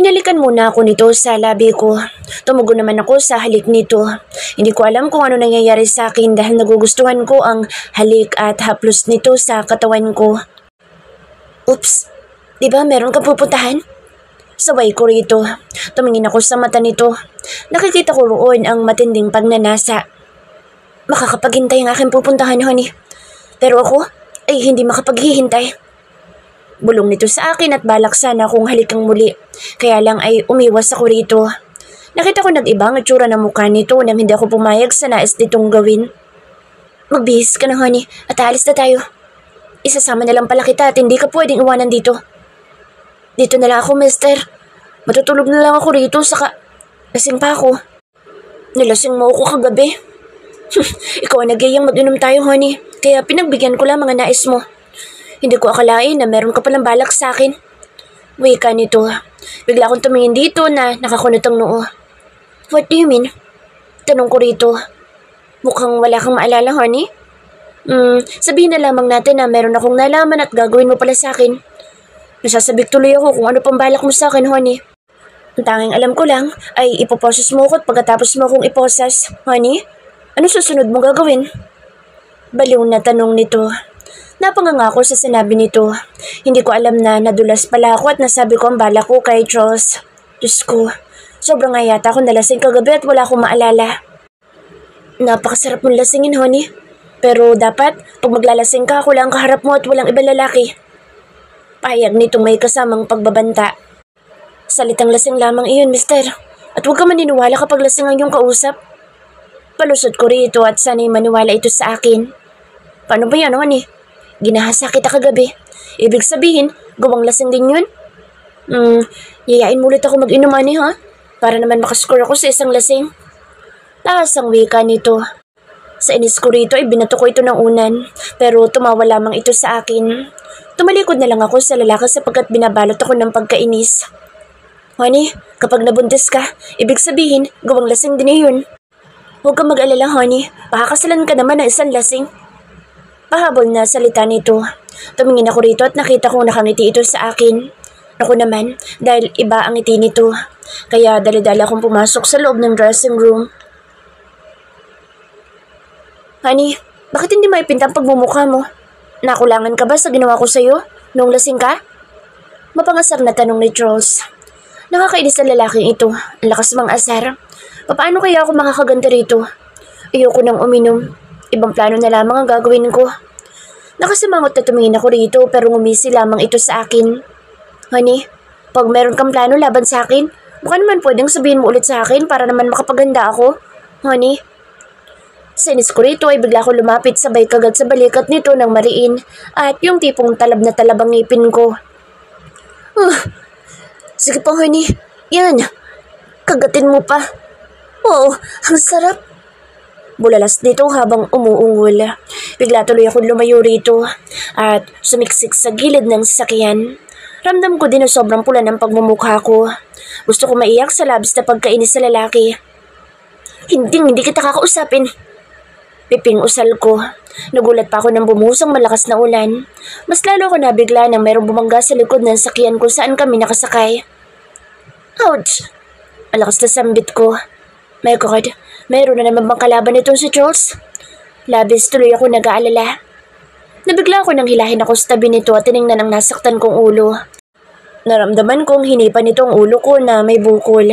Hinalikan muna ako nito sa labi ko. Tumugon naman ako sa halik nito. Hindi ko alam kung ano nangyayari sa akin dahil nagugustuhan ko ang halik at haplos nito sa katawan ko. Oops, di ba meron kang pupuntahan? Sabay ko rito. Tumingin ako sa mata nito. Nakikita ko roon ang matinding pagnanasa. Makakapaghintay ang aking pupuntahan, honey. Pero ako ay hindi makapaghihintay. Bulong nito sa akin at balak sana akong halikang muli. Kaya lang ay umiwas ako rito. Nakita ko nag-ibang itsura ng mukha nito nang hindi ako pumayag sa nais nitong gawin. Magbihis ka na, honey, at aalis na tayo. Isasama na lang pala kita at hindi ka pwedeng iwanan dito. Dito na lang ako, mister. Matutulog na lang ako rito saka lasing pa ako. Nilasing mo ako kagabi. Ikaw ang nagayang mag-inom tayo, honey. Kaya pinagbigyan ko lang mga nais mo. Hindi ko akalain na meron ka palang balak sa akin. Wika nito. Bigla akong tumingin dito na nakakunot ang noo. What do you mean? Tanong ko rito. Mukhang wala kang maalala, honey? Sabihin na lamang natin na meron akong nalaman at gagawin mo pala sa akin. Nasasabik tuloy ako kung ano pang balak mo sa akin, honey. Ang tanging alam ko lang ay ipoposes mo ko at pagkatapos mo akong iposes. Honey, ano susunod mo gagawin? Baliw na tanong nito. Napanganga ako sa sinabi nito. Hindi ko alam na nadulas pala ako at nasabi ko ang balak ko kay Charles. Diyos ko, sobrang nga yata ako nalasing kagabi at wala akong maalala. Napakasarap mong lasingin, honey. Pero dapat, pag maglalasing ka, ako lang kaharap mo at walang ibang lalaki. Pahayag nitong may kasamang pagbabanta. Salitang lasing lamang iyon, mister. At huwag ka maniniwala kapag lasing ang iyong kausap. Palusot ko rito at sana'y maniwala ito sa akin. Paano ba yan, honey? Ginahasa kita kagabi. Ibig sabihin, gawang lasing din yun? Yayain mo ulit ako mag-inom, honey, ha? Para naman makascore ako sa isang lasing. Taas ang wika nito. Sa inis ko rito ay binato ko ito ng unan. Pero tumawa lamang ito sa akin. Tumalikod na lang ako sa lalaki sapagkat binabalot ako ng pagkainis. Honey, kapag nabuntis ka, ibig sabihin, gawang lasing din yun. Huwag kang mag-alala, honey. Pakakasalan ka naman ng isang lasing. Pahabol na salita nito. Tumingin ako rito at nakita kong nakangiti ito sa akin. Ako naman, dahil iba ang ngiti nito. Kaya dali-dali akong pumasok sa loob ng dressing room. Honey, bakit hindi maipinta ang pagmumukha mo? Nakulangan ka ba sa ginawa ko sa'yo nung lasing ka? Mapangasar na tanong ni Charles. Nakakainis ang lalaking ito. Ang lakas mang asar. Paano kaya ako makakaganda rito? Ayoko nang uminom. Ibang plano na lamang ang gagawin ko. Nakasimangot na tumingin ako rito pero ngumisi lamang ito sa akin. Honey, pag meron kang plano laban sa akin, baka naman pwedeng sabihin mo ulit sa akin para naman makapaganda ako. Honey? Sa inis ko rito ay bigla ko lumapit sabay kagat sa balikat nito ng mariin at yung tipong talab na talab ang ngipin ko. Sige pa, honey. Yan. Kagatin mo pa. Oo, ang sarap. Bulalas dito habang umuungol. Bigla tuloy ako lumayo rito at sumiksik sa gilid ng sasakyan. Ramdam ko din na sobrang pula ng pagmumukha ko. Gusto ko maiyak sa labis na pagkainis sa lalaki. Hindi kita kakausapin. Piping usal ko. Nagulat pa ako nang bumuhos ang malakas na ulan. Mas lalo ako nabigla nang mayroong bumangga sa likod ng sasakyan kung saan kami nakasakay. Ouch! Malakas na sambit ko. My God, mayroon na naman bang kalaban itong si Charles? Labis tuloy ako nag-aalala. Nabigla ako nang hilahin ako sa tabi nito at tiningnan ang nasaktan kong ulo. Naramdaman kong hinipan nito ang ulo ko na may bukol.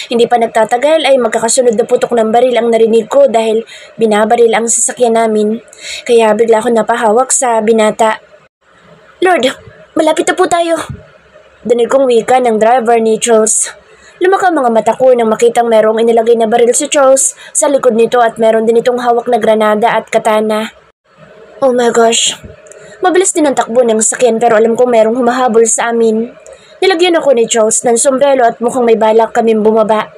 Hindi pa nagtatagal ay magkakasunod na putok ng baril ang narinig ko dahil binabaril ang sasakyan namin. Kaya bigla ako napahawak sa binata. Lord, malapit na po tayo. Danig kong wika ng driver ni Charles. Lumaka mga mata ko nang makitang merong inilagay na baril si Charles sa likod nito at meron din itong hawak na granada at katana. Oh my gosh. Mabilis din ang takbo ng sakyan pero alam ko merong humahabol sa amin. Nilagyan ako ni Charles ng sombrero at mukhang may balak kaming bumaba.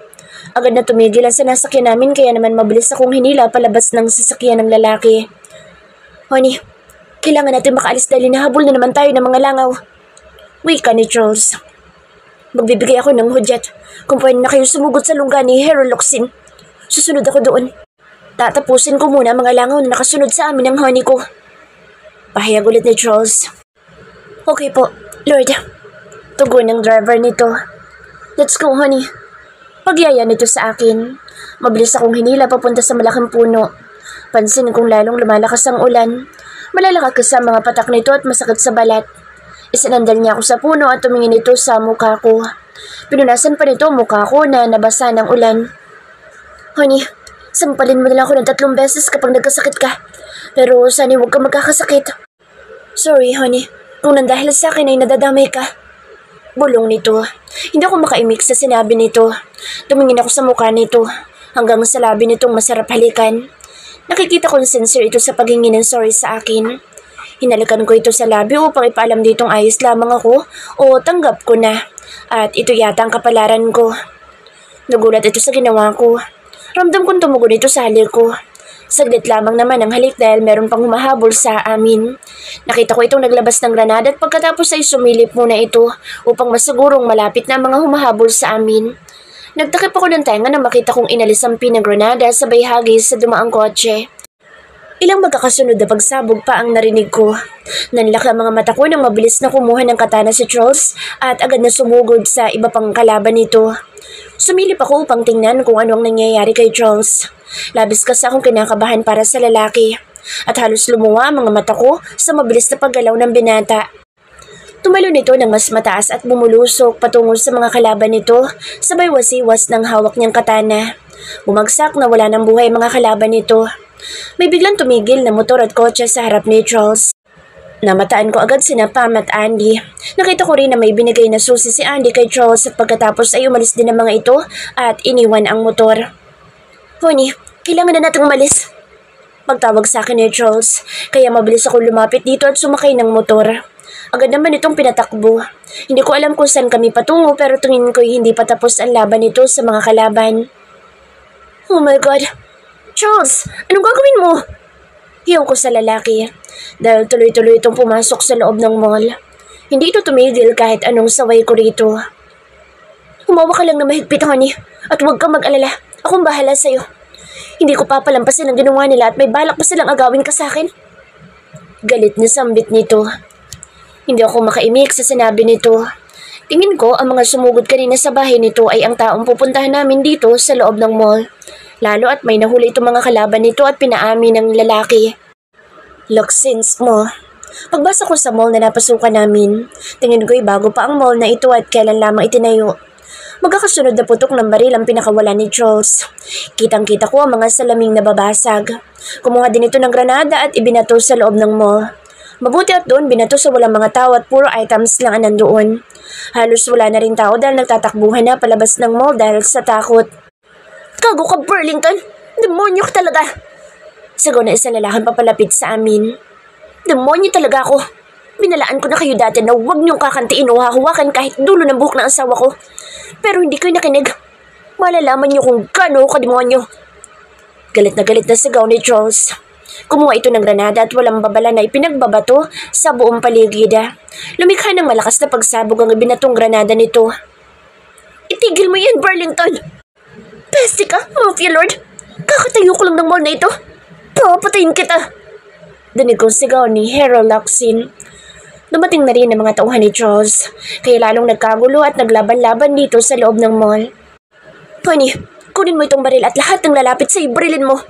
Agad na tumigil ang sinasakyan namin kaya naman mabilis akong hinila palabas ng sasakyan ng lalaki. Honey, kailangan natin makaalis dahil nahabol na naman tayo ng mga langaw. Wika ni Charles. Magbibigay ako ng hudyat kung pwede na kayo sumugot sa lungga ni Heroloxin. Susunod ako doon. Tatapusin ko muna mga langaw na nakasunod sa amin ng honey ko. Pahayag ulit ni Charles. Okay po, Lord. Tugon ng driver nito. Let's go, honey. Pagyaya nito sa akin. Mabilis akong hinila papunta sa malaking puno. Pansin kong lalong lumalakas ang ulan. Malalakas sa mga patak nito at masakit sa balat. Isinandal niya ako sa puno at tumingin ito sa mukha ko. Pinunasan pa nito ang mukha ko na nabasa ng ulan. Honey, sampalin mo na lang ako ng 3 beses kapag nagkasakit ka. Pero sana huwag ka magkakasakit. Sorry, honey. Kung nandahil sa akin ay nadadamay ka. Bulong nito. Hindi ako makaimik sa sinabi nito. Tumingin ako sa mukha nito. Hanggang sa labi nitong masarap halikan. Nakikita kong sincere ito sa paghingi ng sorry sa akin. Hinalikan ko ito sa labi upang ipaalam ditong ayos lamang ako o tanggap ko na. At ito yata ang kapalaran ko. Nagulat ito sa ginawa ko. Ramdam kong tumugon ito sa halik ko. Saglit lamang naman ang halik dahil meron pang humahabol sa amin. Nakita ko itong naglabas ng granada at pagkatapos ay sumilip muna ito upang masigurong malapit na ang mga humahabol sa amin. Nagtakip ako ng tenga nang makita kong inalis ang pinagranada sa bayhagis sa dumaang kotse. Ilang magkakasunod na pagsabog pa ang narinig ko. Nanlaki ang mga mata ko nang mabilis na kumuha ng katana si Charles at agad na sumugod sa iba pang kalaban nito. Sumilip ako upang tingnan kung ano ang nangyayari kay Charles. Labis kasi akong kinakabahan para sa lalaki at halos lumuwa ang mga mata ko sa mabilis na paggalaw ng binata. Tumalo nito ng mas mataas at bumulusok patungo sa mga kalaban nito, sabay wasiwas ng hawak niyang katana. Bumagsak na wala ng buhay mga kalaban nito. May biglang tumigil na motor at kotse sa harap ni Charles. Namataan ko agad sina Pam at Andy. Nakita ko rin na may binigay na susi si Andy kay Charles at pagkatapos ay umalis din ang mga ito at iniwan ang motor. Honey, kailangan na nating umalis. Pagtawag sa akin ni Charles, kaya mabilis ako lumapit dito at sumakay ng motor. Agad naman itong pinatakbo. Hindi ko alam kung saan kami patungo pero tingin ko hindi pa tapos ang laban nito sa mga kalaban. Oh my God! Charles, anong gagawin mo? Hiyaw ko sa lalaki dahil tuloy-tuloy itong pumasok sa loob ng mall. Hindi ito tumigil kahit anong saway ko rito. Humawa ka lang na mahigpit, honey, at huwag kang mag-alala. Akong bahala sa'yo. Hindi ko papalampasin ang ginawa nila at may balak pa silang agawin ka sa akin. Galit na sambit nito. Hindi ako makaimik sa sinabi nito. Tingin ko ang mga sumugod kanina sa bahay nito ay ang taong pupuntahan namin dito sa loob ng mall. Lalo at may nahuli itong mga kalaban nito at pinaamin ng lalaki. Loksins mo. Pagbasa ko sa mall na napasukan namin, tingin ko'y bago pa ang mall na ito at kailan lamang itinayo. Magkakasunod na putok ng baril ang pinakawalan ni Charles. Kitang-kita ko ang mga salaming nababasag. Kumuha din ito ng granada at ibinato sa loob ng mall. Mabuti at doon binato sa walang mga tao at puro items lang ang nandoon. Halos wala na rin tao dahil nagtatakbuhan na palabas ng mall dahil sa takot. Gago ka, Burlington! Demonyo ka talaga! Sigaw na isang lalaking papalapit sa amin. Demonyo talaga ako! Binalaan ko na kayo dati na huwag niyong kakantiin o hahawakan kahit dulo ng buhok ng asawa ko. Pero hindi kayo nakinig. Malalaman niyo kung gaano ka demonyo. Galit na sigaw ni Charles. Kumuha ito ng granada at walang babala na ipinagbabato sa buong paligid. Lumikha ng malakas na pagsabog ang ibinatong granada nito. Itigil mo yan, Burlington! Peste ka, Mafia Lord! Kakatayo ko lang ng mall na ito. Papatayin kita! Dinig kong sigaw ni Hero Locsin. Dumating na rin ang mga tauhan ni Charles, kaya lalong nagkagulo at naglaban-laban dito sa loob ng mall. Honey, kunin mo itong baril at lahat ng lalapit sa ibrilin mo.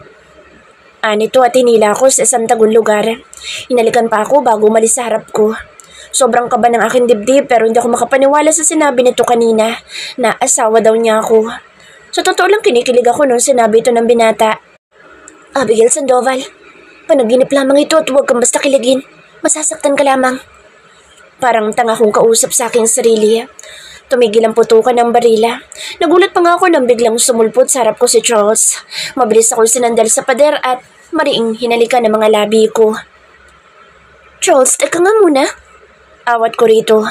Anito at hinila ako sa isang tagong lugar. Hinalikan pa ako bago umalis sa harap ko. Sobrang kaba ng aking dibdib pero hindi ako makapaniwala sa sinabi nito kanina na asawa daw niya ako. Sa totoo lang kinikilig ako nung sinabi ito ng binata. Abigail Sandoval, panaginip lamang ito at huwag kang basta kiligin. Masasaktan ka lamang. Parang tanga kong kausap sa aking sarili. Tumigil ang putukan ng barila. Nagulat pa nga ako nang biglang sumulpot sa harap ko si Charles. Mabilis ako sinandal sa pader at mariing hinalikan ng mga labi ko. Charles, teka nga muna. Awat ko rito.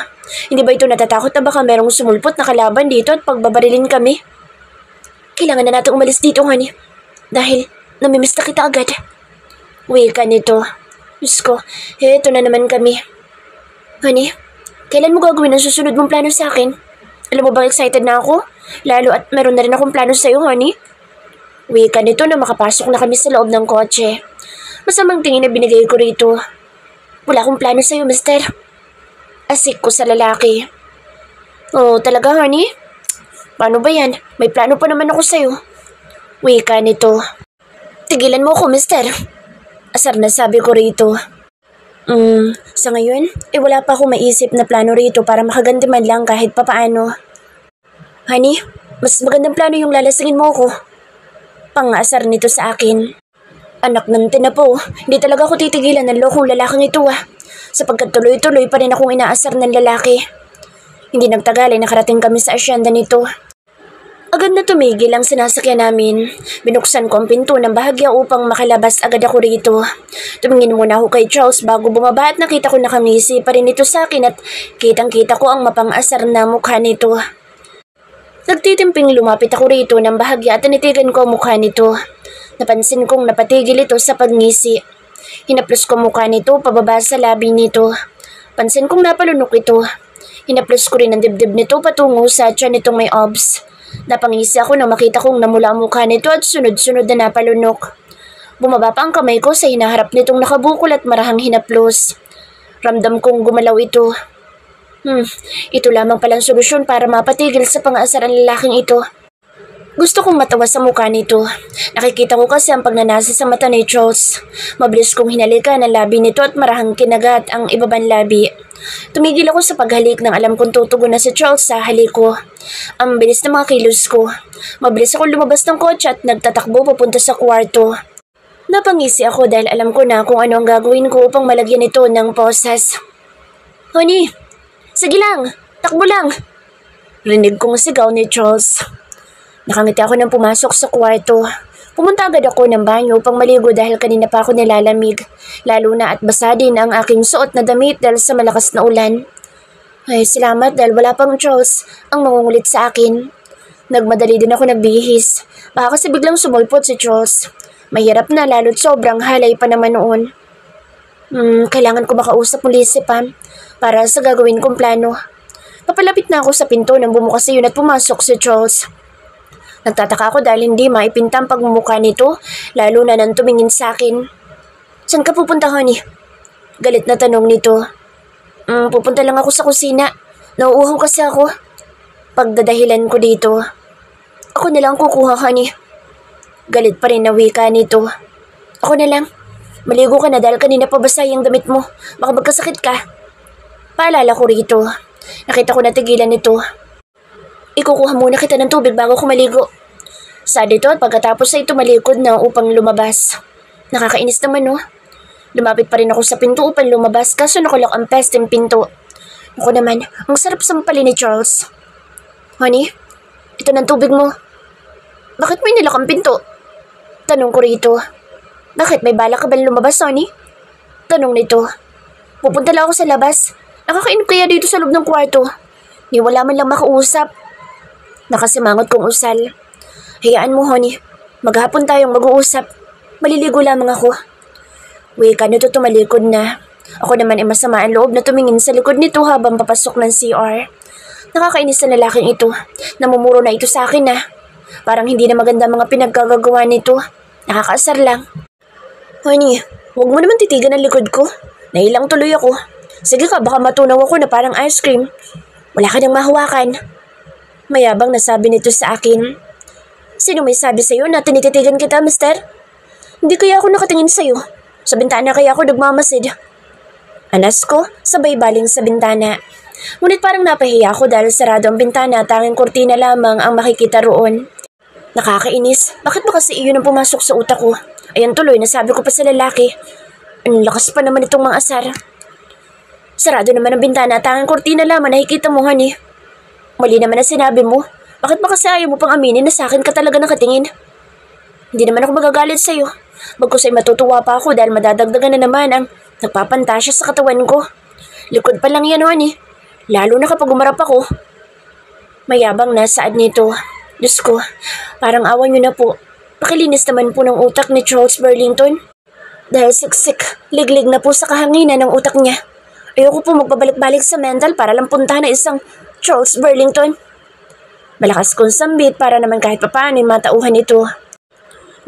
Hindi ba ito natatakot na baka merong sumulpot na kalaban dito at pagbabarilin kami? Kailangan na natin umalis dito, honey. Dahil namimiss na kita agad. Wika nito. Diyos ko, eto na naman kami. Honey, kailan mo gagawin ang susunod mong plano sa akin? Alam mo bang excited na ako? Lalo at meron na rin akong plano sa'yo, honey. Wika nito na makapasok na kami sa loob ng kotse. Masamang tingin na binigay ko rito. Wala akong plano sa'yo, mister. Asik ko sa lalaki. Oh, talaga, honey? Paano ba yan? May plano pa naman ako sa'yo. Wika nito. Tigilan mo ako, mister. Asar na sabi ko rito. Sa ngayon, wala pa akong maisip na plano rito para makaganti man lang kahit papaano. Honey, mas magandang plano yung lalasingin mo ako. Pang-asar nito sa akin. Anak ng tinapo, hindi talaga ako titigilan ng lokong lalaking ito sapagkat tuloy-tuloy pa rin akong inaasar ng lalaki. Hindi nagtagal ay nakarating kami sa asyenda nito. Agad na tumigil ang sinasakyan namin. Binuksan ko ang pinto ng bahagya upang makalabas agad ako rito. Tumingin muna ako kay Charles bago bumaba at nakita ko nakamisi pa rin ito sa akin at kitang-kita ko ang mapang-asar na mukha nito. Nagtitimping lumapit ako rito ng bahagya at tinitigan ko ang mukha nito. Napansin kong napatigil ito sa pagngisi. Hinaplos ko mukha nito pababa sa labi nito. Pansin kong napalunok ito. Hinaplos ko rin ang dibdib nito patungo sa tiyan nitong may obs. Napangisi ako nang makita kong namula ang mukha nito at sunod-sunod na napalunok. Bumaba pa ang kamay ko sa hinaharap nitong nakabukol at marahang hinaplos. Ramdam kong gumalaw ito. Ito lamang palang solusyon para mapatigil sa pang-aasar ang lalaking ito. Gusto kong matawa sa mukha nito. Nakikita ko kasi ang pagnanasa sa mata ni Charles. Mabilis kong hinalikan ang labi nito at marahang kinagat ang ibabang labi. Tumigil ako sa paghalik nang alam kong tutugon na si Charles sa halik ko. Ang bilis ng mga kilos ko. Mabilis ako lumabas ng kotse at nagtatakbo papunta sa kwarto. Napangisi ako dahil alam ko na kung ano ang gagawin ko upang malagyan ito ng posas. Honey, sige lang, takbo lang. Rinig kong sigaw ni Charles. Nakangiti ako nang pumasok sa kwarto. Pumunta agad ako ng banyo upang maligo dahil kanina pa ako nilalamig. Lalo na at basa din ang aking suot na damit dahil sa malakas na ulan. Ay, salamat dahil wala pang Charles ang mangungulit sa akin. Nagmadali din ako nagbihis. Baka kasi biglang sumulpot si Charles. Mahirap na lalo't sobrang halay pa naman noon. Kailangan ko makausap muli si Pam para sa gagawin kong plano. Papalapit na ako sa pinto nang bumukas iyon at pumasok si Charles. Nagtataka ako dahil hindi maipinta ang pagmumukha nito, lalo na nang tumingin sa akin. Saan ka pupunta, honey? Galit na tanong nito. Pupunta lang ako sa kusina. Nauuhaw kasi ako. Pagdadahilan ko dito. Ako na lang kukuha, honey. Galit pa rin na wika nito. Ako na lang. Maligo ka na dahil kanina pa basa yung damit mo. Baka magkasakit ka. Paalala ko rito. Nakita ko na tigilan nito. Ikukuha muna kita ng tubig bago ko maligo. Sabi ito at pagkatapos ay tumalikod na upang lumabas. Nakakainis naman Lumapit pa rin ako sa pinto upang lumabas kaso nakulak ang pesting pinto. Ako naman, ang sarap sampalin ni Charles. Honey, ito ng tubig mo. Bakit may nilak ang pinto? Tanong ko rito. Bakit may balak ka ba lumabas, honey? Tanong nito. Pupunta lang ako sa labas. Nakakainip kaya dito sa loob ng kwarto. Ni wala man lang makausap. Nakasimangot kong usal. Hayaan mo, honey. Maghapon tayong mag-uusap. Maliligo lamang ako. Wika nito tumalikod na. Ako naman ay masama ang loob na tumingin sa likod nito habang papasok ng CR. Nakakainis na lalaking ito. Namumuro na ito sa akin Parang hindi na maganda mga pinagkagagawa nito. Nakakaasar lang. Honey, huwag mo naman titigan ang likod ko. Nahilang tuloy ako. Sige ka, baka matunaw ako na parang ice cream. Wala ka nang mahawakan. Mayabang nasabi nito sa akin. Sino may sabi sa'yo na tinititigan kita, mister? Hindi kaya ako nakatingin sa'yo. Sa bintana kaya ako nagmamasid. Anas ko, sabay baling sa bintana. Ngunit parang napahiya ako dahil sarado ang bintana at tanging kurtina lamang ang makikita roon. Nakakainis. Bakit ba kasi iyon ang pumasok sa utak ko? Ayan tuloy, nasabi ko pa sa lalaki. Ang lakas pa naman itong mga asar. Sarado naman ang bintana at tanging kurtina lamang nakikita mo, honey. Mali naman na sinabi mo. Bakit ba kasi ayaw mo pang aminin na sa akin ka talaga nakatingin? Hindi naman ako magagalit sa'yo. Bagkus ay matutuwa pa ako dahil madadagdagan na naman ang nagpapantasya sa katawan ko. Likod pa lang yan, honey. Lalo na kapag umarap ako. Mayabang na saad nito. Diyos ko, parang awan niyo na po. Pakilinis naman po ng utak ni Charles Burlington. Dahil siksik, liglig na po sa kahanginan ng utak niya. Ayoko po magbabalik-balik sa mental para lang puntahan na isang Charles Burlington. Malakas kong sambit para naman kahit papaano matauhan ito.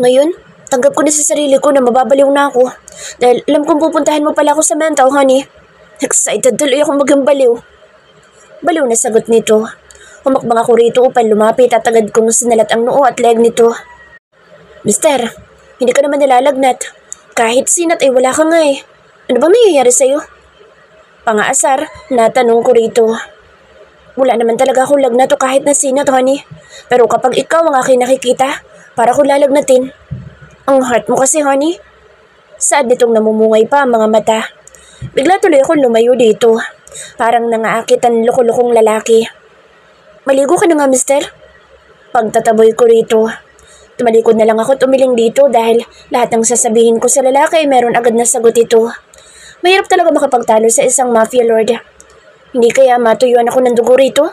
Ngayon, tanggap ko na sa sarili ko na mababaliw na ako. Dahil alam kong pupuntahan mo pala ako sa mental, honey. Excited tuloy akong maging baliw. Baliw na sagot nito. Humakbang ako rito upang lumapit at agad kong sinalat ang noo at leg nito. Mister, hindi ka naman nilalagnat. Kahit sinat ay wala ka nga eh. Ano ba nangyayari sa'yo? Pangaasar na tanong ko rito. Wala naman talaga akong lagnat o kahit na sinat, honey. Pero kapag ikaw ang aking nakikita, para ko lalagnatin. Ang heart mo kasi, honey. Saad nitong namumungay pa ang mga mata. Bigla tuloy akong lumayo dito. Parang nangaakit ang loko-lokong lalaki. Maligo ka na nga, mister. Pagtataboy ko rito. Tumalikod na lang ako at umiling dito dahil lahat ng sasabihin ko sa lalaki ay meron agad na sagot ito. Mahirap talaga makapagtalo sa isang mafia lord. Hindi kaya matuyuan ako ng dugo rito?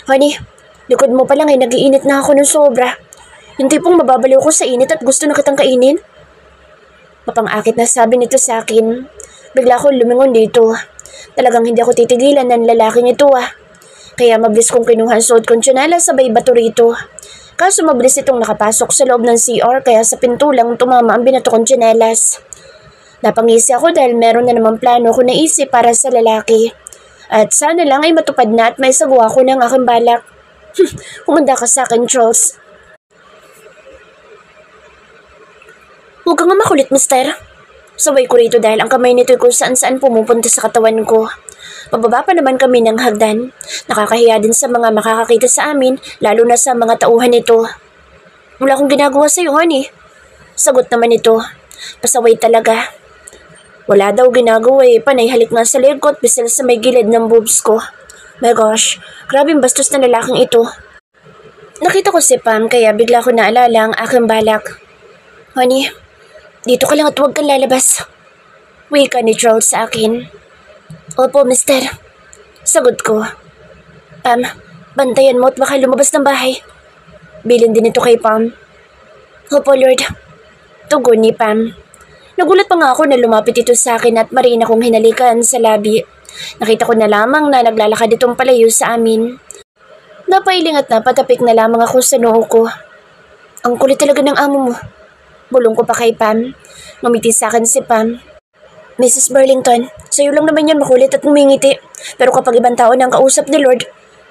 Honey, likod mo pa lang ay nagiinit na ako ng sobra. Yung tipong mababaliw ko sa init at gusto na kitang kainin. Mapang-akit na sabi nito sa akin. Bigla akong lumingon dito. Talagang hindi ako titigilan ng lalaking ito Kaya mabilis kong kinuha ang suot kong tsinelas sabay bato rito. Kaso mabilis itong nakapasok sa loob ng CR kaya sa pinto lang tumama ang binato kong tsinelas. Napangisi ako dahil meron na namang plano ko naisip para sa lalaki. At sana lang ay matupad na at may sagwa ko ng aking balak. Humanda ka sa akin, Charles. Huwag kang makulit, mister. Sabay ko rito dahil ang kamay nito ay kung saan-saan pumupunta sa katawan ko. Pababa pa naman kami ng hagdan. Nakakahiya din sa mga makakakita sa amin, lalo na sa mga tauhan nito. Wala akong ginagawa sa'yo, honey. Sagot naman ito. Pasaway talaga. Wala daw ginagawa panay halik nga sa leg ko at bisel sa may gilid ng boobs ko. My gosh, grabing bastos na lalaking ito. Nakita ko si Pam kaya bigla ko naalala ang aking balak. Honey, dito ka lang at huwag kang lalabas. Wika ni Charles sa akin. Opo, mister. Sagot ko. Pam, bantayan mo at baka lumabas ng bahay. Bilin din ito kay Pam. Opo, Lord. Tugon ni Pam. Nagulat pa nga ako na lumapit ito sa akin at marina kong hinalikan sa labi. Nakita ko na lamang na naglalakad itong palayo sa amin. Napailing at napatapik na lamang ako sa noo ko. Ang kulit talaga ng amo mo. Bulong ko pa kay Pam. Ngumiti sa akin si Pam. Mrs. Burlington, sa'yo lang naman yan makulit at ngumingiti. Pero kapag ibang tao na ang kausap ni Lord,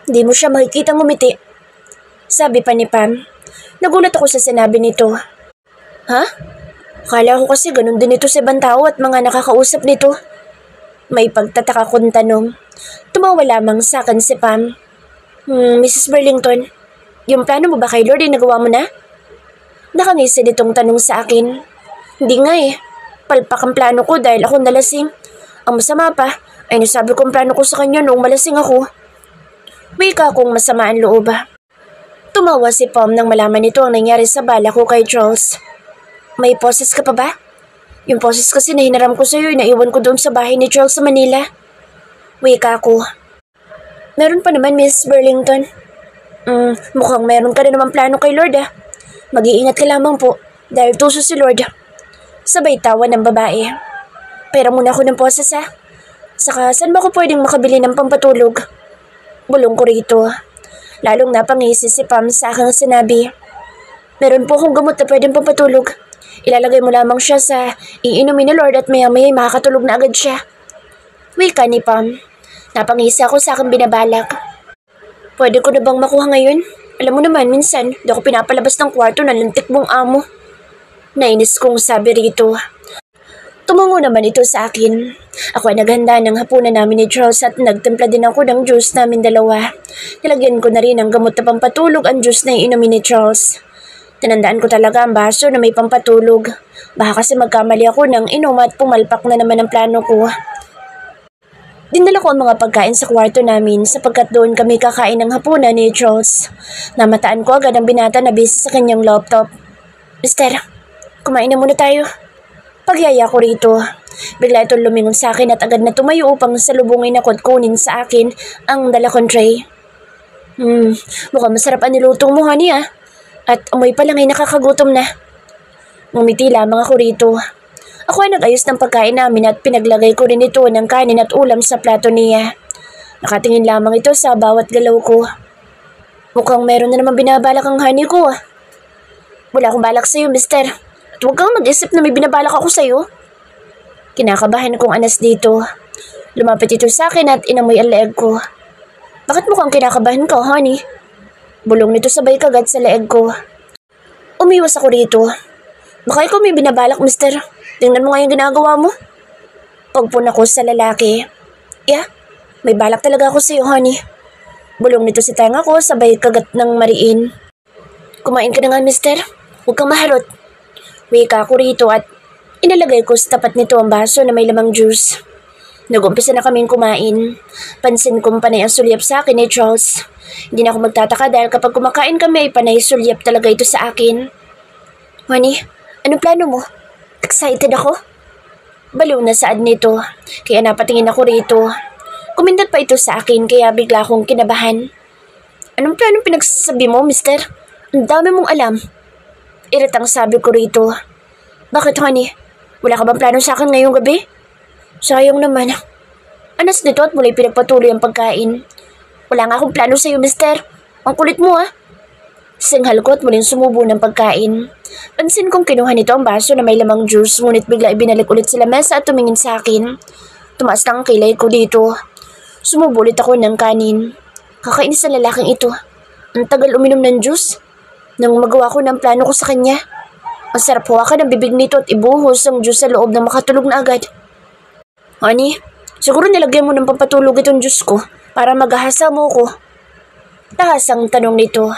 hindi mo siya makikita ngumiti. Sabi pa ni Pam. Nagulat ako sa sinabi nito. Ha? Akala ko kasi ganun din ito sa ibang tao at mga nakakausap nito. May pagtataka kong tanong. Tumawa lamang sa akin si Pam. Mrs. Burlington, yung plano mo ba kay Lord ay nagawa mo na? Nakangisi nitong tanong sa akin. Hindi nga Palpak ang plano ko dahil ako nalasing. Ang masama pa ay nasabi kong plano ko sa kanya noong malasing ako. Wika akong masama ang loob. Tumawa si Pam nang malaman nito ang nangyari sa bala ko kay Charles. May poses ka pa ba? Yung poses kasi na hinaram ko sa'yo ay naiwan ko doon sa bahay ni Charles sa Manila. Wika ako. Meron pa naman, Miss Burlington. Mukhang meron ka na naman plano kay Lord Mag-iingat ka lamang po dahil tuso si Lord. Sabay tawa ng babae. Pera muna ako ng poses Saka saan ba ako pwedeng makabili ng pampatulog? Bulong ko rito. Lalong napangisi si Pam sa aking sinabi. Meron po akong gamot na pwedeng pampatulog. Ilalagay mo lamang siya sa iinumin ni Lord at maya-maya makakatulog na agad siya. Wika ni Pam. Napangisi ako sa aking binabalak. Pwede ko na bang makuha ngayon? Alam mo naman, minsan, di ako pinapalabas ng kwarto ng lintik mong amo. Nainis kong sabi rito. Tumungo naman ito sa akin. Ako ay naghanda ng hapunan namin ni Charles at nagtimpla din ako ng juice namin dalawa. Nilagyan ko na rin ng gamot na pampatulog ang juice na inumin ni Charles. Tinandaan ko talaga ang baso na may pampatulog. Baka kasi magkamali ako ng inom at pumalpak na naman ang plano ko. Dinala ko ang mga pagkain sa kwarto namin sapagkat doon kami kakain ng hapunan ni Charles. Namataan ko agad ang binata na busy sa kanyang laptop. Mister, kumain na muna tayo. Pagyaya ko rito. Bigla itong lumingon sa akin at agad na tumayo upang salubungin ako at kunin sa akin ang dala kong tray. Mukhang masarap ang niluto mo, honey At amoy pa lang ay nakakagutom na. Ngumiti lamang ako rito. Ako ay nag-ayos ng pagkain namin at pinaglagay ko rin ito ng kanin at ulam sa plato niya. Nakatingin lamang ito sa bawat galaw ko. Mukhang meron na naman binabalak ang honey ko Wala akong balak sa'yo, mister. At huwag kang mag-isip na may binabalak ako sa'yo. Kinakabahan kong anas dito. Lumapit ito sa akin at inamoy ang leeg ko. Bakit mukhang kinakabahan ka, honey? Bulong nito sabay kagat sa leeg ko. Umiwas ako rito. Baka ikaw may binabalak, mister. Tingnan mo nga yung ginagawa mo. Pagpuna ko sa lalaki. Yeah, may balak talaga ako sa'yo, honey. Bulong nito si tenga ko sabay kagat ng mariin. Kumain ka na nga, mister. Huwag kang maharot. Wika ko rito at inalagay ko sa tapat nito ang baso na may lamang juice. Nag-umpisa na kaming kumain. Pansin kong panay ang sulyap sa akin ni Charles. Hindi na ako magtataka dahil kapag kumakain kami ay panay sulyap talaga ito sa akin. Honey, anong plano mo? Excited ako? Baliw na saad nito, kaya napatingin ako rito. Kumindat pa ito sa akin kaya bigla akong kinabahan. Anong plano pinagsasabi mo, mister? Ang dami mong alam. Iritang sabi ko rito. Bakit, honey? Wala ka bang plano sa akin ngayong gabi? Sayang naman. Anas nito at mula'y pinagpatuloy ang pagkain. Wala nga akong plano sa'yo, mister. Ang kulit mo, ah. Singhal ko at muling sumubo ng pagkain. Pansin kong kinuha nito ang baso na may lamang juice, ngunit bigla ibinalik ulit sa lamesa at tumingin sa akin. Tumaas lang ang kilay ko dito. Sumubo ulit ako ng kanin. Kakainis sa lalaking ito. Ang tagal uminom ng juice. Nang magawa ko ng plano ko sa kanya. Ang sarap hawakan ng bibig nito at ibuhos ang juice sa loob ng makatulog na agad. Honey, siguro nilagyan mo ng pampatulog itong juice ko para maghahasa mo ko. Tahasang tanong nito.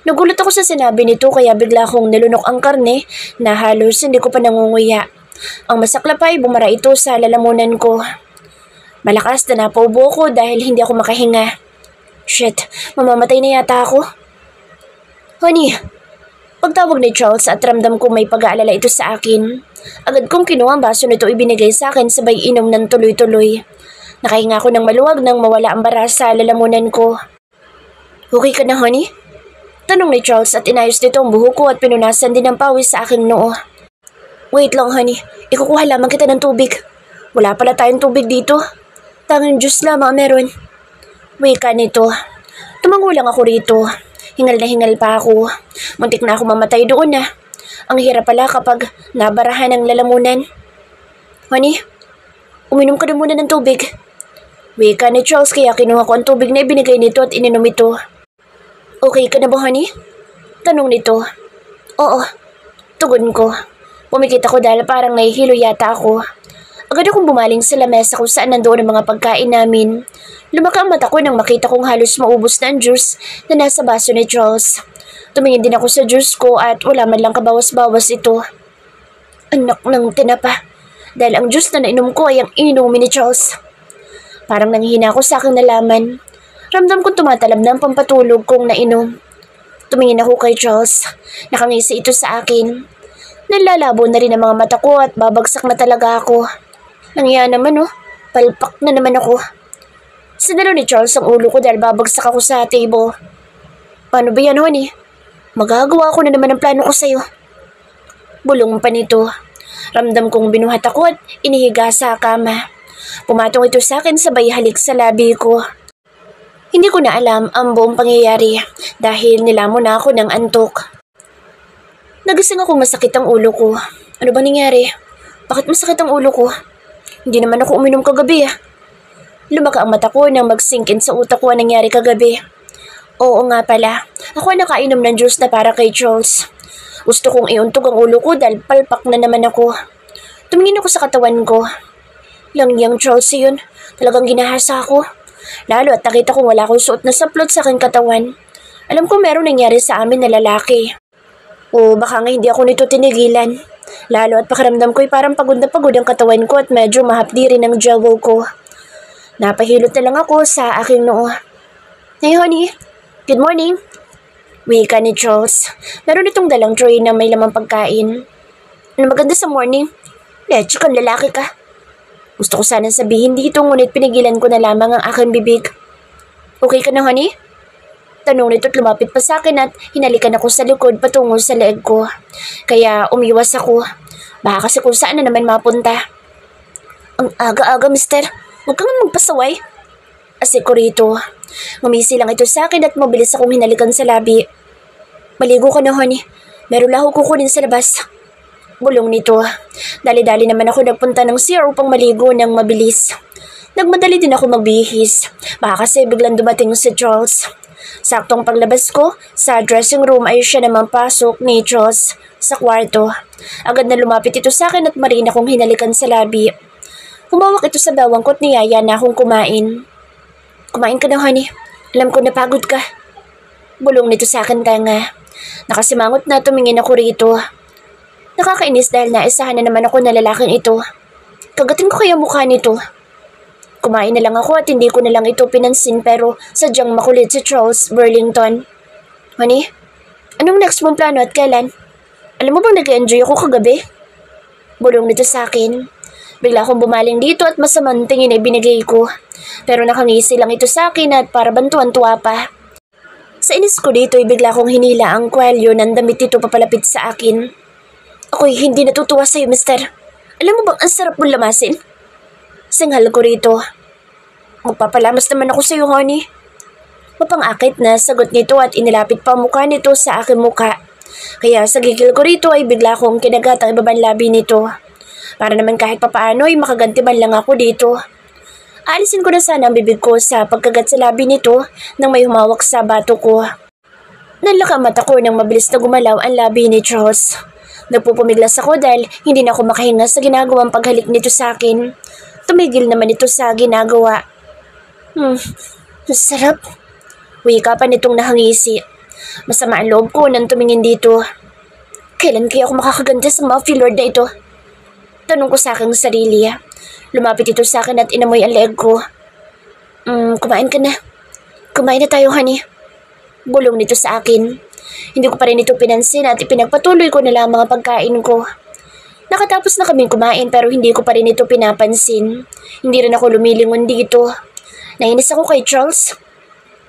Nagulat ako sa sinabi nito kaya bigla kong nilunok ang karne na halos hindi ko pa nangunguya. Ang masaklap ay bumara ito sa lalamunan ko. Malakas na napaubo ko dahil hindi ako makahinga. Shit, mamamatay na yata ako. Honey, pagtawag ni Charles at ramdam kong may pag-aalala ito sa akin. Agad kong kinuha ang baso nito ibinigay sa akin sabay inom ng tuloy-tuloy. Nakahinga ako ng maluwag nang mawala ang bara sa lalamunan ko. Okay ka na, honey? Tanong ni Charles at inayos nito ang buhok ko at pinunasan din ng pawis sa aking noo. Wait lang, honey. Ikukuha lamang kita ng tubig. Wala pala tayong tubig dito. Tanging juice lamang meron. Wika nito. Tumango lang ako rito. Hingal na hingal pa ako. Muntik na ako mamatay doon na. Ang hirap pala kapag nabarahan ng lalamunan. Honey, uminom ka na muna ng tubig. Wika ni Charles kaya kinuha ko ang tubig na ibinigay nito at ininom ito. Okay ka na ba, honey? Tanong nito. Oo, tugon ko. Pumikit ako dahil parang nahihilo yata ako. Agad akong bumaling sa lamesa kung saan nandoon ang mga pagkain namin. Lumaka ang mata ko nang makita kong halos maubos na ang juice na nasa baso ni Charles. Tumingin din ako sa juice ko at wala man lang kabawas-bawas ito. Anak ng tinapa. Dahil ang juice na nainom ko ay ang inumin ni Charles. Parang nanghihina ako sa aking nalaman. Ramdam kong tumatalab na ang pampatulog kong nainom. Tumingin ako kay Charles. Nakangisi ito sa akin. Nalalabo na rin ang mga mata ko at babagsak na talaga ako. Nangya naman palpak na naman ako. Sinalo ni Charles ang ulo ko dahil babagsak ako sa table. Paano ba yan, honey? Magagawa ko na naman ang plano ko sa'yo. Bulong pa nito. Ramdam kong binuhat ako at inihiga sa kama. Pumatong ito sa akin sabay halik sa labi ko. Hindi ko na alam ang buong pangyayari dahil nilamon na ako ng antok. Nagising akong masakit ang ulo ko. Ano ba nangyari? Bakit masakit ang ulo ko? Hindi naman ako uminom kagabi. Lumaka ang mata ko nang mag-sink in sa utak ko ang nangyari kagabi. Oo nga pala, ako ang nakainom ng juice na para kay Charles. Gusto kong iuntog ang ulo ko dahil palpak na naman ako. Tumingin ako sa katawan ko. Langyang Charles yun, talagang ginahasa ako. Lalo at nakita kong wala akong suot na saplot sa aking katawan. Alam ko meron nangyari sa amin na lalaki. O baka nga hindi ako nito tinigilan. Lalo at pakiramdam ko'y parang pagod na pagod ang katawan ko at medyo mahapdi rin ang jaw ko. Napahilot na lang ako sa aking noo. Hey honey, good morning. Wika ni Charles. Meron itong dalang tray na may lamang pagkain. Ano maganda sa morning? Leche kang lalaki ka. Gusto ko sanang sabihin dito ngunit pinigilan ko na lamang ang aking bibig. Okay ka na, honey? Tanong nito at lumapit pa sa akin at hinalikan ako sa likod patungo sa leeg ko. Kaya umiwas ako. Baka kasi kung saan na naman mapunta. Ang aga-aga, mister. Huwag kang magpasaway. Asik ko rito. Ngumisi lang ito sa akin at mabilis akong hinalikan sa labi. Maligo ka na, honey. Meron lang ako kukunin sa labas. Bulong nito. Dali-dali naman ako nagpunta ng CR upang maligo ng mabilis. Nagmadali din ako magbihis. Baka kasi biglang dumating si Charles. Saktong paglabas ko, sa dressing room ay siya naman pasok ni Charles sa kwarto. Agad na lumapit ito sa akin at marina kong hinalikan sa labi. Humawak ito sa bawang ko at niyaya na akong kumain. Kumain ka na, honey. Alam ko napagod ka. Bulong nito sa akin tanga. Nakasimangot na tumingin ako rito. Nakakainis dahil naisahan na naman ako na lalaking ito. Kagatin ko kaya mukha nito. Kumain na lang ako at hindi ko na lang ito pinansin pero sadyang makulit si Charles Burlington. Honey, anong next mong plano at kailan? Alam mo bang nag-enjoy ako kagabi? Bulong nito sa akin. Bigla akong bumaling dito at masamang tingin ay binigay ko. Pero nakangisi lang ito sa akin at para bantuan-tuwa pa. Sa inis ko dito ay bigla akong hinila ang kwelyo ng damit nito papalapit sa akin. Ako'y hindi natutuwa sa'yo, mister. Alam mo bang ang sarap mong lamasin? Singhal ko rito. Magpapalamas naman ako sa'yo, honey. Mapang-akit na sagot nito at inilapit pa mukha nito sa aking mukha. Kaya sa gigil ko rito ay bigla akong kinagat ang ibabang labi nito. Para naman kahit papaano ay makaganti man lang ako dito. Aalisin ko na sana ang bibig ko sa pagkagat sa labi nito nang may humawak sa bato ko. Nanlaka mata ko nang mabilis na gumalaw ang labi ni Charles. Nagpupumiglas ako dahil hindi na ako makahinga sa ginagawang paghalik nito sa akin. Tumigil naman ito sa ginagawa. Sarap. Wika pa nitong nahangisi. Masama ang loob ko nang tumingin dito. Kailan kaya ako makakaganda sa Muffy Lord na ito? Tanong ko sa aking sarili. Lumapit ito sa akin at inamoy ang leeg ko. Kumain ka na. Kumain na tayo, honey. Bulong nito sa akin. Hindi ko pa rin ito pinansin at ipinagpatuloy ko na lang mga pagkain ko. Nakatapos na kaming kumain pero hindi ko pa rin ito pinapansin. Hindi rin ako lumilingon dito. Nainis ako kay Charles.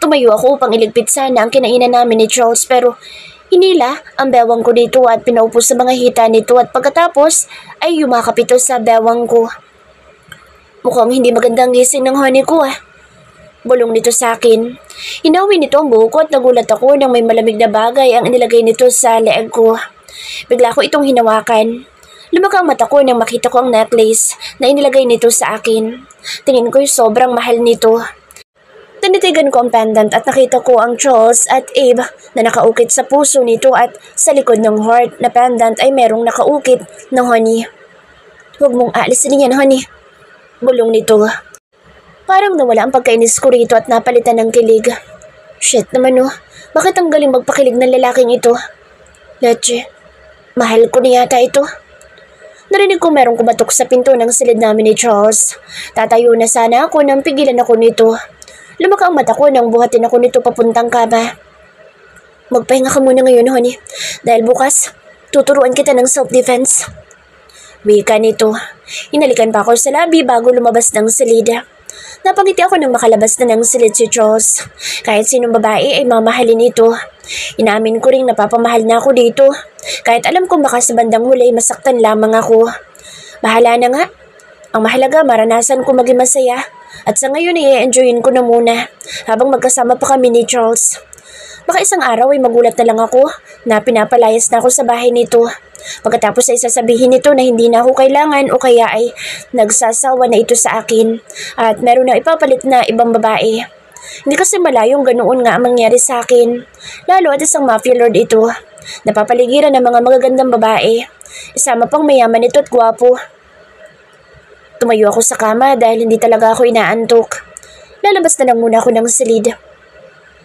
Tumayo ako upang iligpit sana ang kinainan namin ni Charles pero hinila ang bewang ko dito at pinaupo sa mga hita nito at pagkatapos ay yumakap ito sa bewang ko. Mukhang hindi magandang gising ng honey ko Bulong nito sa akin. Inawi nito ang buhok ko at nagulat ako nang may malamig na bagay ang inilagay nito sa leeg ko. Bigla ko itong hinawakan. Lumaki ang mata ko nang makita ko ang necklace na inilagay nito sa akin. Tingin ko'y sobrang mahal nito. Tinitigan ko ang pendant at nakita ko ang Charles at Abe na nakaukit sa puso nito at sa likod ng heart na pendant ay merong nakaukit na honey. Huwag mong aalisin yan, honey. Bulong nito. Parang nawala ang pagkainis ko rito at napalitan ng kilig. Shit naman bakit ang galing magpakilig ng lalaking ito? Leche, mahal ko na yata ito. Narinig ko merong kumatok sa pinto ng silid namin ni Charles. Tatayo na sana ako nang pigilan ako nito. Lumaki ang mata ko nang buhatin ako nito papuntang kama. Magpahinga ka muna ngayon, honey. Dahil bukas, tuturuan kita ng self-defense. Wika nito. Hinalikan pa ako sa labi bago lumabas ng silid. Napangiti ako nang makalabas na ng silid si Charles. Kahit sinong babae ay mamahalin ito. Inamin ko ring napapamahal na ako dito. Kahit alam kong baka sa bandang huli masaktan lamang ako. Bahala na nga. Ang mahalaga maranasan ko maging masaya. At sa ngayon i-enjoyin ko na muna habang magkasama pa kami ni Charles. Baka isang araw ay magulat na lang ako na pinapalayas na ako sa bahay nito. Pagkatapos ay sasabihin nito na hindi na ako kailangan o kaya ay nagsasawa na ito sa akin at meron na ipapalit na ibang babae. Hindi kasi malayong ganoon nga ang mangyari sa akin. Lalo at isang mafia lord ito. Napapaligiran ng mga magagandang babae. Isama pang mayaman ito at gwapo. Tumayo ako sa kama dahil hindi talaga ako inaantok. Lalabas na lang muna ako ng silid.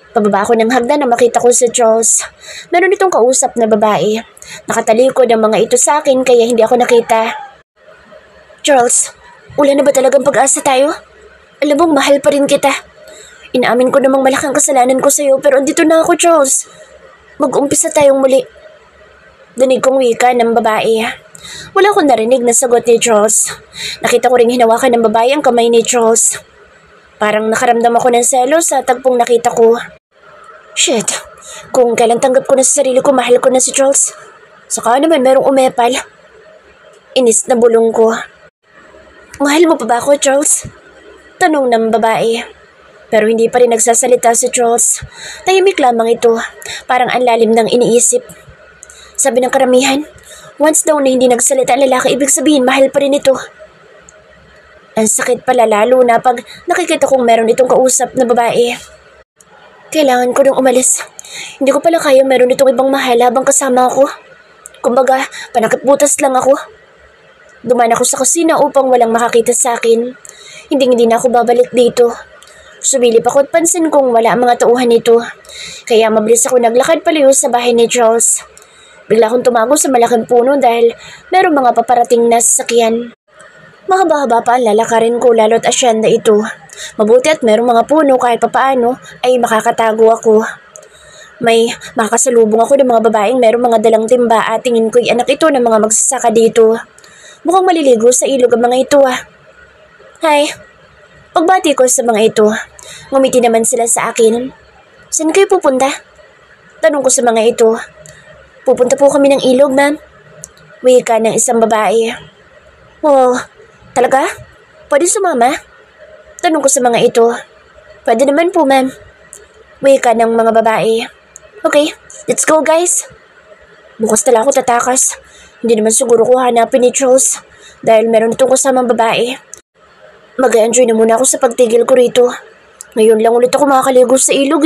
Pababa ako ng hagdan na makita ko si Charles. Meron itong kausap na babae. Nakatalikod ang mga ito sa akin kaya hindi ako nakita. Charles, wala na ba talagang pag-asa tayo? Alam mong mahal pa rin kita. Inaamin ko namang malaking kasalanan ko sa'yo pero andito na ako, Charles. Mag-umpisa tayong muli. Dinig kong wika ng babae. Wala akong narinig na sagot ni Charles. Nakita ko ring hinawakan ng babae ang kamay ni Charles. Parang nakaramdam ako ng selos sa tagpong nakita ko. Shit, kung kailan tanggap ko na sa sarili ko, mahal ko na si Charles. Saka naman merong umepal. Inis na bulong ko. Mahal mo pa ba ako, Charles? Tanong ng babae. Pero hindi pa rin nagsasalita si Charles. Tahimik lamang ito, parang ang lalim ng iniisip. Sabi ng karamihan, once daw na hindi nagsalita ang lalaki, ibig sabihin mahal pa rin ito. Ang sakit pala lalo na pag nakikita kong meron itong kausap na babae. Kailangan ko nang umalis. Hindi ko pala kaya meron itong ibang mahal habang kasama ako. Kumbaga, panakipbutas lang ako. Dumaan ako sa kusina upang walang makakita sa akin. Hindi na ako babalik dito. Sumilip ako at pansin kong wala ang mga tauhan nito. Kaya mabilis ako naglakad palayo sa bahay ni Charles. Bigla akong tumago sa malaking puno dahil merong mga paparating na sasakyan. Mahaba-haba pa ang lalakarin ko lalo't asyenda ito. Mabuti at merong mga puno kahit papaano ay makakatago ako. May makakasalubong ako ng mga babaeng merong mga dalang timba at tingin ko'y anak ito ng mga magsasaka dito. Mukhang maliligo sa ilog ang mga ito Hi! Pagbati ko sa mga ito, ngumiti naman sila sa akin. Saan kayo pupunta? Tanong ko sa mga ito. Pupunta po kami ng ilog, ma'am. Wika ng isang babae. Oh, talaga? Pwede sumama? Tanong ko sa mga ito. Pwede naman po, ma'am. Wika ng mga babae. Okay, let's go guys. Bukas tala ako tatakas. Hindi naman siguro ko hanapin ni Charles dahil meron itong kasamang babae. Mag-enjoy na muna ako sa pagtigil ko rito. Ngayon lang ulit ako makakaligo sa ilog